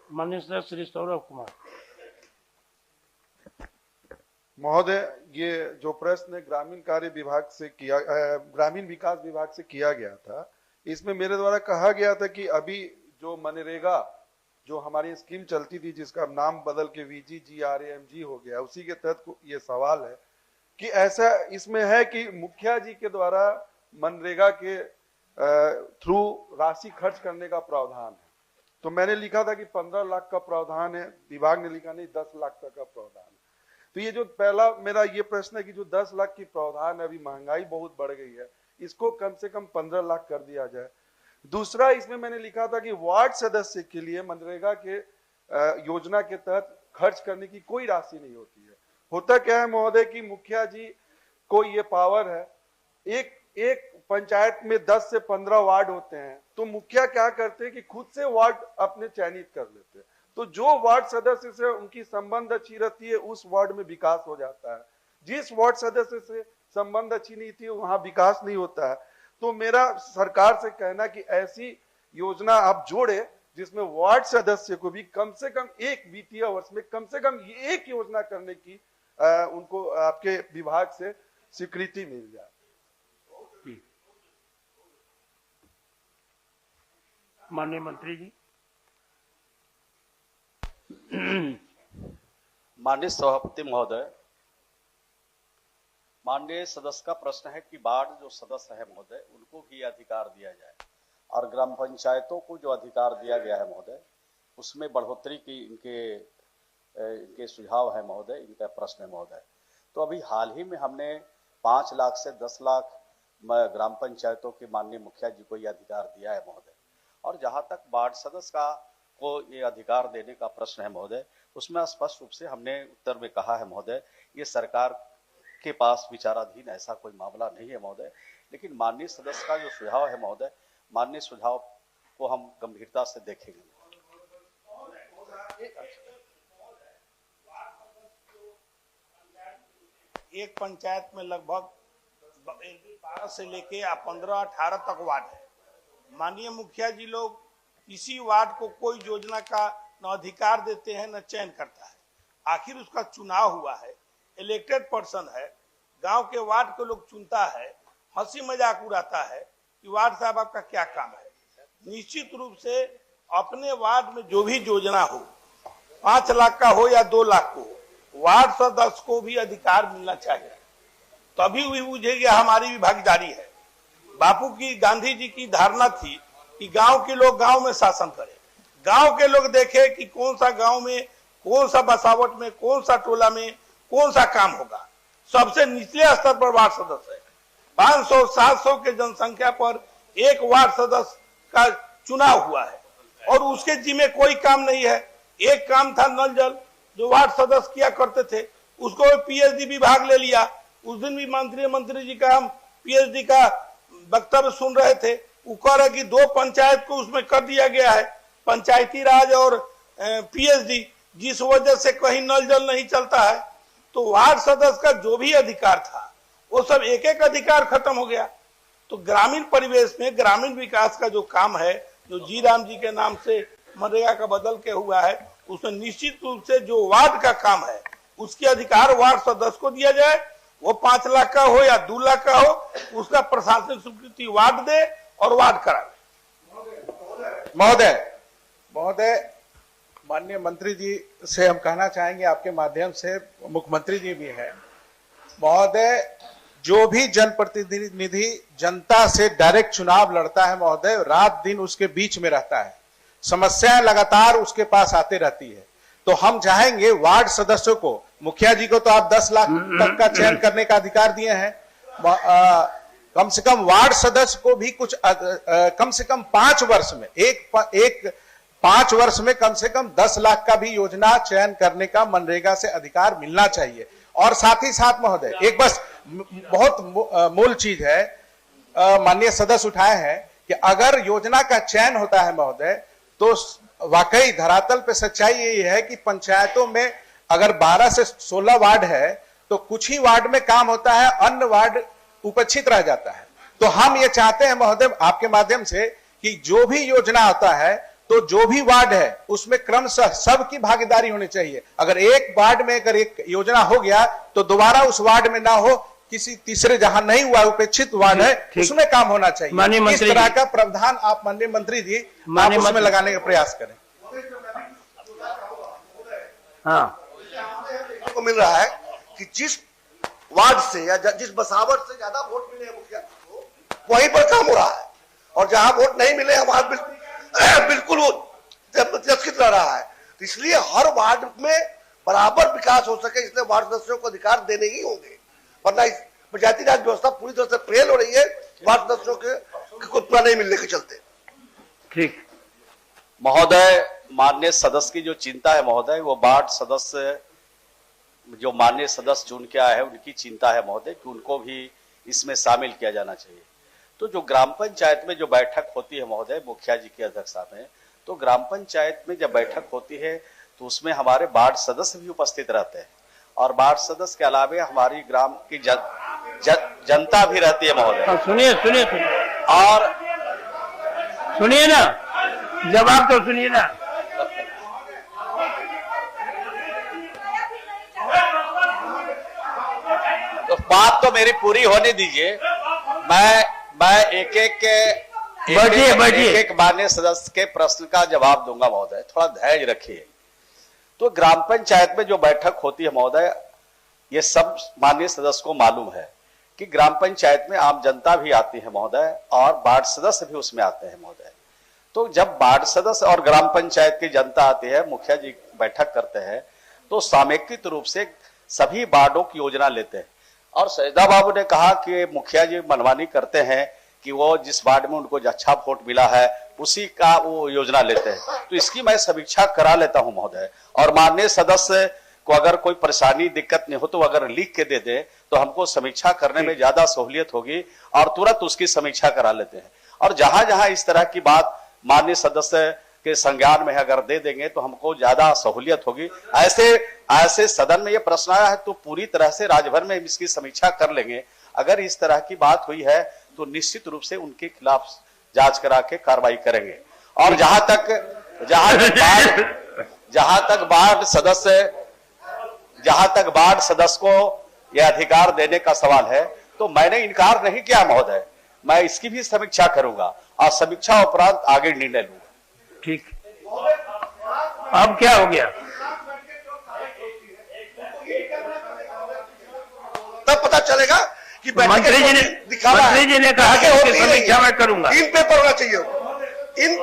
माननीय सदस्य श्री सौरभ कुमार। महोदय, ये जो प्रश्न ग्रामीण कार्य विभाग से किया, ग्रामीण विकास विभाग से किया गया था, इसमें मेरे द्वारा कहा गया था कि अभी जो मनरेगा जो हमारी स्कीम चलती थी, जिसका नाम बदल के VGGRAMG हो गया, उसी के तहत ये सवाल है कि ऐसा इसमें है कि मुखिया जी के द्वारा मनरेगा के थ्रू राशि खर्च करने का प्रावधान है। तो मैंने लिखा था कि 15 लाख का प्रावधान है, विभाग ने लिखा नहीं 10 लाख तक का प्रावधान है। तो ये जो पहला मेरा ये प्रश्न है कि जो 10 लाख की प्रावधान है, अभी महंगाई बहुत बढ़ गई है, इसको कम से कम 15 लाख कर दिया जाए। दूसरा, इसमें मैंने लिखा था कि वार्ड सदस्य के लिए मनरेगा के योजना के तहत खर्च करने की कोई राशि नहीं होती है। होता क्या है महोदय कि मुखिया जी को ये पावर है, एक पंचायत में 10 से 15 वार्ड होते हैं, तो मुखिया क्या करते हैं कि खुद से वार्ड अपने चयनित कर लेते हैं। तो जो वार्ड सदस्य से उनकी संबंध अच्छी रहती है, उस वार्ड में विकास हो जाता है। जिस वार्ड सदस्य से संबंध अच्छी नहीं थी, वहां विकास नहीं होता है। तो मेरा सरकार से कहना कि ऐसी योजना आप जोड़े जिसमें वार्ड सदस्य को भी कम से कम एक वित्तीय वर्ष में कम से कम एक योजना करने की उनको आपके विभाग से स्वीकृति मिल जाए। माननीय मंत्री जी। माननीय सभापति महोदय, माननीय सदस्य का प्रश्न है कि वार्ड जो सदस्य है महोदय, उनको भी अधिकार दिया जाए और ग्राम पंचायतों को जो अधिकार दिया गया है महोदय, उसमें बढ़ोतरी की इनके सुझाव है महोदय, इनका प्रश्न है महोदय। तो अभी हाल ही में हमने 5 लाख से 10 लाख ग्राम पंचायतों के माननीय मुखिया जी को यह अधिकार दिया है महोदय। और जहां तक वार्ड सदस्य को ये अधिकार देने का प्रश्न है महोदय, उसमें स्पष्ट रूप से हमने उत्तर में कहा है महोदय, ये सरकार के पास विचाराधीन ऐसा कोई मामला नहीं है महोदय। लेकिन माननीय सदस्य का जो सुझाव है महोदय, माननीय सुझाव को हम गंभीरता से देखेंगे। एक पंचायत में लगभग 12 से लेके 15-18 तक वार्ड है। माननीय मुखिया जी लोग किसी वार्ड को कोई योजना का न अधिकार देते हैं न चयन करता है। आखिर उसका चुनाव हुआ है, इलेक्टेड पर्सन है, गांव के वार्ड को लोग चुनता है, हंसी मजाक उड़ाता है कि वार्ड साहब आपका क्या काम है। निश्चित रूप से अपने वार्ड में जो भी योजना हो, 5 लाख का हो या 2 लाख को, वार्ड सदस्य को भी अधिकार मिलना चाहिए, तभी भी बुझेगी हमारी भी भागीदारी है। बापू की, गांधी जी की धारणा थी कि गांव के लोग गांव में शासन करें, गांव के लोग देखे कि कौन सा गांव में, कौन सा बसावट में, कौन सा टोला में कौन सा काम होगा। सबसे निचले स्तर पर वार्ड सदस्य है। 500-700 के जनसंख्या पर एक वार्ड सदस्य का चुनाव हुआ है और उसके जिम्मे कोई काम नहीं है। एक काम था नल जल, जो वार्ड सदस्य किया करते थे, उसको PhD विभाग ले लिया। उस दिन भी मंत्री जी का हम PhD का वक्तव्य सुन रहे थे। वो कह रहे कि 2 पंचायत को उसमें कर दिया गया है, पंचायती राज और PhD, जिस वजह से कहीं नल जल नहीं चलता है। तो वार्ड सदस्य का जो भी अधिकार था वो सब एक एक अधिकार खत्म हो गया। तो ग्रामीण परिवेश में ग्रामीण विकास का जो काम है, जो जी राम जी के नाम से मनरेगा का बदल के हुआ है, उसमें निश्चित रूप से जो वार्ड का काम है उसके अधिकार वार्ड सदस्य को दिया जाए। वो 5 लाख का हो या 2 लाख का हो, उसका प्रशासनिक स्वीकृति वार्ड दे और वार्ड करावे। महोदय, माननीय मंत्री जी से हम कहना चाहेंगे, आपके माध्यम से, मुख्यमंत्री जी भी हैं महोदय, जो भी जनप्रतिनिधि जनता से डायरेक्ट चुनाव लड़ता है महोदय, रात दिन उसके बीच में रहता है, समस्याएं लगातार उसके पास आते रहती है। तो हम चाहेंगे वार्ड सदस्यों को, मुखिया जी को तो आप 10 लाख तक का चयन करने का अधिकार दिए हैं, कम से कम वार्ड सदस्य को भी कुछ कम से कम 5 वर्ष में, एक 5 वर्ष में कम से कम 10 लाख का भी योजना चयन करने का मनरेगा से अधिकार मिलना चाहिए। और साथ ही साथ महोदय, एक बस बहुत मूल चीज है, माननीय सदस्य उठाए हैं कि अगर योजना का चयन होता है महोदय, तो वाकई धरातल पे सच्चाई यही है कि पंचायतों में अगर 12 से 16 वार्ड है तो कुछ ही वार्ड में काम होता है, अन्य वार्ड उपेक्षित रह जाता है। तो हम ये चाहते हैं महोदय, आपके माध्यम से, कि जो भी योजना आता है तो जो भी वार्ड है उसमें क्रमशः सबकी भागीदारी होनी चाहिए। अगर एक वार्ड में अगर एक योजना हो गया तो दोबारा उस वार्ड में ना हो, किसी तीसरे जहां नहीं हुआ उपेक्षित वार्ड है उसमें काम होना चाहिए। इस तरह का प्रावधान आप माननीय मंत्री जी आप उसमें लगाने का प्रयास करें। हाँ, को मिल रहा है कि जिस वार्ड से या जिस बसावट से ज्यादा वोट मिले मुखिया को वहीं पर काम हो रहा है, और जहां वोट नहीं मिले हमारा बिल्कुल वो तिरस्कृत रह रहा है। तो इसलिए हर वार्ड में बराबर विकास हो सके इसलिए वार्ड सदस्यों को अधिकार देने ही होंगे, वरना इस पंचायती राज व्यवस्था पूरी तरह से फेल हो रही है वार्ड सदस्यों के उत्तर नहीं मिलने के चलते। ठीक महोदय, माननीय सदस्य की जो चिंता है महोदय, वो वार्ड सदस्य जो माननीय सदस्य चुन के आए हैं उनकी चिंता है महोदय कि उनको भी इसमें शामिल किया जाना चाहिए। तो जो ग्राम पंचायत में जो बैठक होती है महोदय मुखिया जी की अध्यक्षता में, तो ग्राम पंचायत में जब बैठक होती है तो उसमें हमारे वार्ड सदस्य भी उपस्थित रहते हैं, और वार्ड सदस्य के अलावा हमारी ग्राम की जनता भी रहती है महोदय। सुनिए सुनिए सुनिए और सुनिए ना, जवाब तो सुनिए ना। तो बात तो मेरी पूरी होने दीजिए। मैं एक माननीय सदस्य के प्रश्न का जवाब दूंगा महोदय, थोड़ा धैर्य रखिए। तो ग्राम पंचायत में जो बैठक होती है महोदय, ये सब माननीय सदस्य को मालूम है कि ग्राम पंचायत में आम जनता भी आती है महोदय, और वार्ड सदस्य भी उसमें आते हैं महोदय। तो जब वार्ड सदस्य और ग्राम पंचायत की जनता आती है, मुखिया जी बैठक करते हैं, तो सामयिक रूप से सभी वार्डों की योजना लेते हैं। और सैदा बाबू ने कहा कि मुखिया जी मनमानी करते हैं कि वो जिस वार्ड में उनको अच्छा वोट मिला है उसी का वो योजना लेते हैं। तो इसकी मैं समीक्षा करा लेता हूं महोदय, और माननीय सदस्य को अगर कोई परेशानी दिक्कत नहीं हो तो अगर लिख के दे दे तो हमको समीक्षा करने में ज्यादा सहूलियत होगी, और तुरंत उसकी समीक्षा करा लेते हैं। और जहां जहां इस तरह की बात माननीय सदस्य के संज्ञान में अगर दे देंगे तो हमको ज्यादा सहूलियत होगी। ऐसे सदन में ये प्रश्न आया है तो पूरी तरह से राज्यभर में इसकी समीक्षा कर लेंगे। अगर इस तरह की बात हुई है तो निश्चित रूप से उनके खिलाफ जांच करा के कार्रवाई करेंगे। और जहां तक वार्ड सदस्य को यह अधिकार देने का सवाल है, तो मैंने इनकार नहीं किया महोदय, मैं इसकी भी समीक्षा करूंगा और समीक्षा उपरांत आगे निर्णय लूंगा। ठीक, अब क्या हो गया? तब पता चलेगा कि मंत्री जी ने कहा कि उसकी समीक्षा मैं करूंगा। इन पेपर होना चाहिए, इन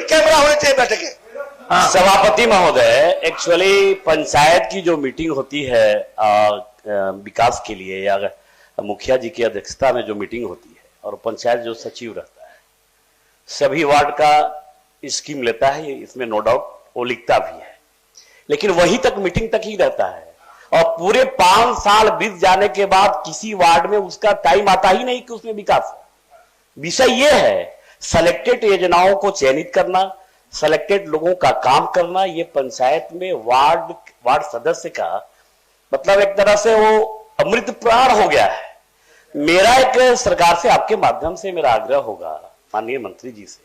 कैमरा होने चाहिए बैठकें। हाँ। सभापति महोदय, एक्चुअली पंचायत की जो मीटिंग होती है विकास के लिए, या मुखिया जी की अध्यक्षता में जो मीटिंग होती है, और पंचायत जो सचिव रहता है सभी वार्ड का स्कीम लेता है, इसमें नो डाउट वो लिखता भी है, लेकिन वही तक मीटिंग तक ही रहता है। और पूरे 5 साल बीत जाने के बाद किसी वार्ड में उसका टाइम आता ही नहीं कि उसमें विकास हो। विषय यह है सेलेक्टेड योजनाओं को चयनित करना, सेलेक्टेड लोगों का काम करना। ये पंचायत में वार्ड सदस्य का मतलब एक तरह से वो अमृत प्राण हो गया है। मेरा एक सरकार से आपके माध्यम से मेरा आग्रह होगा माननीय मंत्री जी से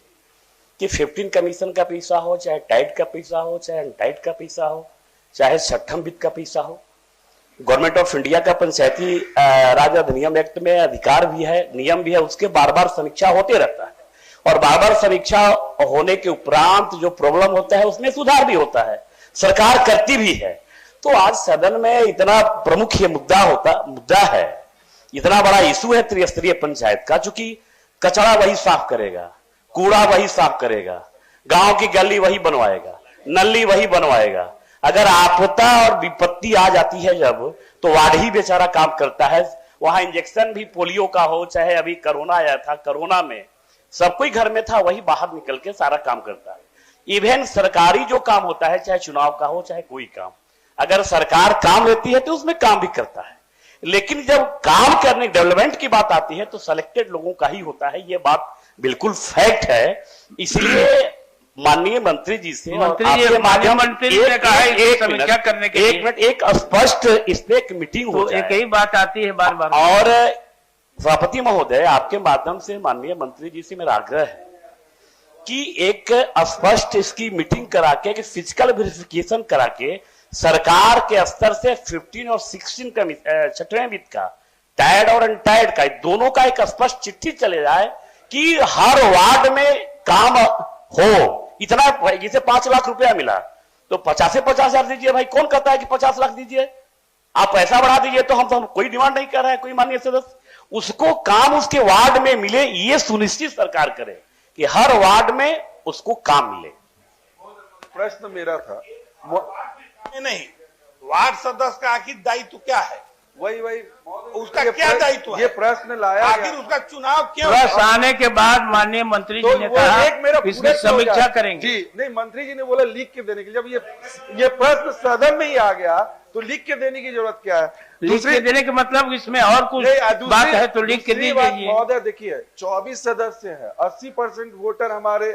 कि 15 कमीशन का पैसा हो, चाहे टाइट का पैसा हो, चाहे अनटाइट का पैसा हो, चाहे छठम वित्त का पैसा हो, गवर्नमेंट ऑफ इंडिया का पंचायती राज अधिनियम एक्ट में अधिकार भी है, नियम भी है, उसके बार बार समीक्षा होते रहता है, और बार बार समीक्षा होने के उपरांत जो प्रॉब्लम होता है उसमें सुधार भी होता है, सरकार करती भी है। तो आज सदन में इतना प्रमुख ये मुद्दा है, इतना बड़ा इशू है त्रिस्तरीय पंचायत का, चूंकि कचरा वही साफ करेगा, कूड़ा वही साफ करेगा, गांव की गली वही बनवाएगा, नली वही बनवाएगा। अगर आपदा और विपत्ति आ जाती है जब, तो वार्ड ही बेचारा काम करता है। वहां इंजेक्शन भी पोलियो का हो, चाहे अभी कोरोना आया था, कोरोना में सब कोई घर में था, वही बाहर निकल के सारा काम करता है। इवन सरकारी जो काम होता है, चाहे चुनाव का हो चाहे कोई काम, अगर सरकार काम लेती है तो उसमें काम भी करता है, लेकिन जब काम करने डेवलपमेंट की बात आती है तो सिलेक्टेड लोगों का ही होता है। ये बात बिल्कुल फैक्ट है। इसलिए माननीय मंत्री जी से मंत्री ने कहा है समीक्षा करने के लिए एक स्पष्ट इसमें एक मीटिंग हो जाए। एक ही बात आती है बार बार। और सभापति महोदय, आपके माध्यम से माननीय मंत्री जी से मेरा आग्रह है कि एक स्पष्ट इसकी मीटिंग करा के कि फिजिकल वेरिफिकेशन करा के सरकार के स्तर से 15 और 16 का 6वें वित्त का टायर्ड और अनटायर्ड का दोनों का एक स्पष्ट चिट्ठी चले जाए कि हर वार्ड में काम हो। इतना जैसे 5 लाख रुपया मिला तो 50,000 दीजिए भाई। कौन कहता है कि 50 लाख दीजिए? आप पैसा बढ़ा दीजिए। तो हम कोई डिमांड नहीं कर रहे हैं, कोई माननीय सदस्य। उसको काम उसके वार्ड में मिले, ये सुनिश्चित सरकार करे कि हर वार्ड में उसको काम मिले। प्रश्न मेरा था नहीं, वार्ड सदस्य का आखिर दायित्व क्या है? वही उसका क्या दायित्व है? ये प्रश्न लाया आखिर गया। उसका चुनाव क्यों? प्रश्न आने के बाद माननीय मंत्री जी ने वो कहा एक मेरा इसमें पूरा हो समीक्षा जाए। करेंगे। जी नहीं, मंत्री जी ने बोला लिख के देने के लिए। जब ये प्रश्न सदन में ही आ गया तो लिख के देने की जरूरत क्या है? लिख के देने का मतलब इसमें और कुछ बात है तो लिख के दीजिए। महोदय देखिए, 24 सदस्य है, 80% वोटर हमारे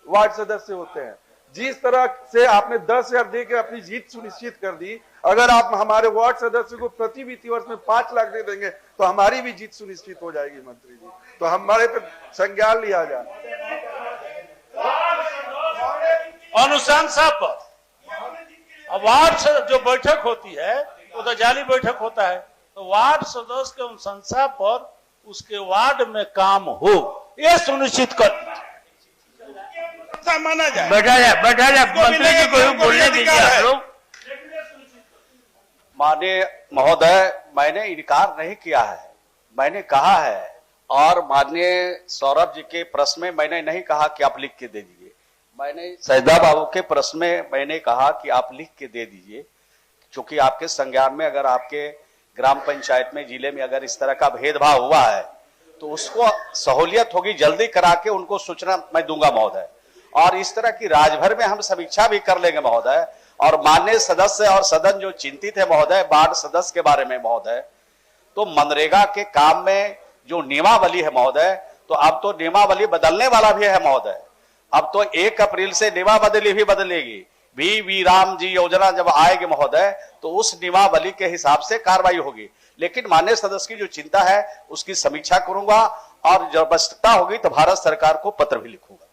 वार्ड सदस्य होते हैं। जिस तरह से आपने 10,000 दे के अपनी जीत सुनिश्चित कर दी, अगर आप हमारे वार्ड सदस्य को प्रति वित्तीय वर्ष में 5 लाख दे देंगे तो हमारी भी जीत सुनिश्चित हो जाएगी। मंत्री जी, तो हमारे पे संज्ञान लिया जाए। अनुशंसा पर वार्ड से जो बैठक होती है वो तो जाली बैठक होता है, तो वार्ड सदस्य के अनुशंसा पर उसके वार्ड में काम हो, ये सुनिश्चित कर माना जाए। बैठा जाए मंत्री जी को बोलने दीजिए आप लोग। माननीय महोदय, मैंने इनकार नहीं किया है, मैंने कहा है। और माननीय सौरभ जी के प्रश्न में मैंने नहीं कहा कि आप लिख के दे दीजिए। मैंने सैदा बाबू के प्रश्न में मैंने कहा कि आप लिख के दे दीजिए, क्योंकि आपके संज्ञान में अगर आपके ग्राम पंचायत में, जिले में अगर इस तरह का भेदभाव हुआ है तो उसको सहूलियत होगी, जल्दी करा के उनको सूचना मैं दूंगा महोदय। और इस तरह की राजभर में हम समीक्षा भी कर लेंगे महोदय। और माननीय सदस्य और सदन जो चिंतित है महोदय वार्ड सदस्य के बारे में महोदय, तो मनरेगा के काम में जो नियमावली है महोदय, तो अब तो नियमावली बदलने वाला भी है महोदय। अब तो 1 अप्रैल से नियमावली भी बदलेगी। वी राम जी योजना जब आएगी महोदय तो उस नियमावली के हिसाब से कार्रवाई होगी। लेकिन माननीय सदस्य की जो चिंता है उसकी समीक्षा करूंगा और जब आवश्यकता होगी तो भारत सरकार को पत्र भी लिखूंगा।